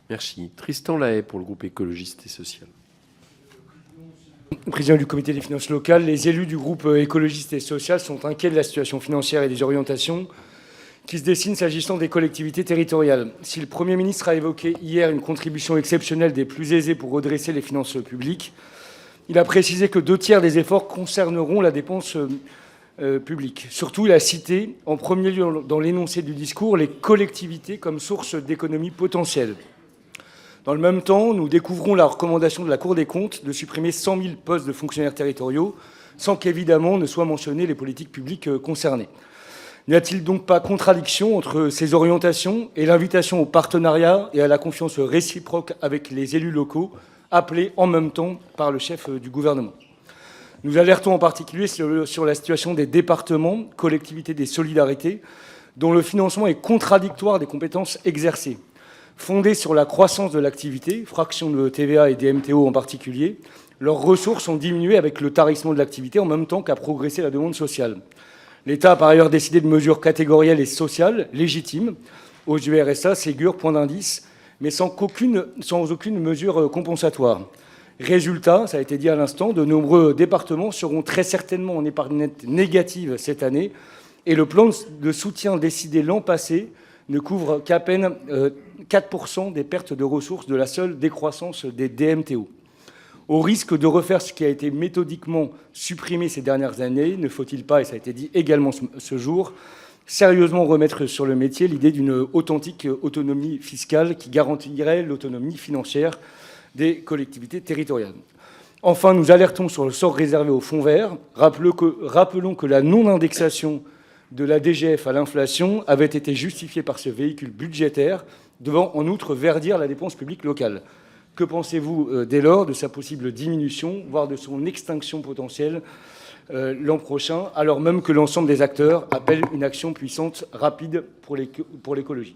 Merci. Tristan Lahaye pour le groupe écologiste et social. Président du comité des finances locales, les élus du groupe écologiste et social sont inquiets de la situation financière et des orientations qui se dessinent s'agissant des collectivités territoriales. Si le Premier ministre a évoqué hier une contribution exceptionnelle des plus aisés pour redresser les finances publiques, il a précisé que 2/3 des efforts concerneront la dépense publique. Surtout, il a cité en premier lieu dans l'énoncé du discours les collectivités comme source d'économies potentielles. Dans le même temps, nous découvrons la recommandation de la Cour des comptes de supprimer 100 000 postes de fonctionnaires territoriaux, sans qu'évidemment ne soient mentionnées les politiques publiques concernées. N'y a-t-il donc pas contradiction entre ces orientations et l'invitation au partenariat et à la confiance réciproque avec les élus locaux, appelés en même temps par le chef du gouvernement ? Nous alertons en particulier sur la situation des départements, collectivités des solidarités, dont le financement est contradictoire des compétences exercées. Fondés sur la croissance de l'activité, fraction de TVA et des MTO en particulier, leurs ressources ont diminué avec le tarissement de l'activité en même temps qu'a progressé la demande sociale. L'État a par ailleurs décidé de mesures catégorielles et sociales légitimes, hausse du RSA, Ségur, point d'indice, mais sans aucune mesure compensatoire. Résultat, ça a été dit à l'instant, de nombreux départements seront très certainement en épargne nette négative cette année, et le plan de soutien décidé l'an passé ne couvre qu'à peine 4% des pertes de ressources de la seule décroissance des DMTO. Au risque de refaire ce qui a été méthodiquement supprimé ces dernières années, ne faut-il pas, et ça a été dit également ce jour, sérieusement remettre sur le métier l'idée d'une authentique autonomie fiscale qui garantirait l'autonomie financière des collectivités territoriales. Enfin, nous alertons sur le sort réservé au fonds vert. Rappelons que la non-indexation de la DGF à l'inflation avait été justifiée par ce véhicule budgétaire, devant en outre verdir la dépense publique locale. Que pensez-vous dès lors de sa possible diminution, voire de son extinction potentielle l'an prochain, alors même que l'ensemble des acteurs appellent une action puissante, rapide pour l'écologie ?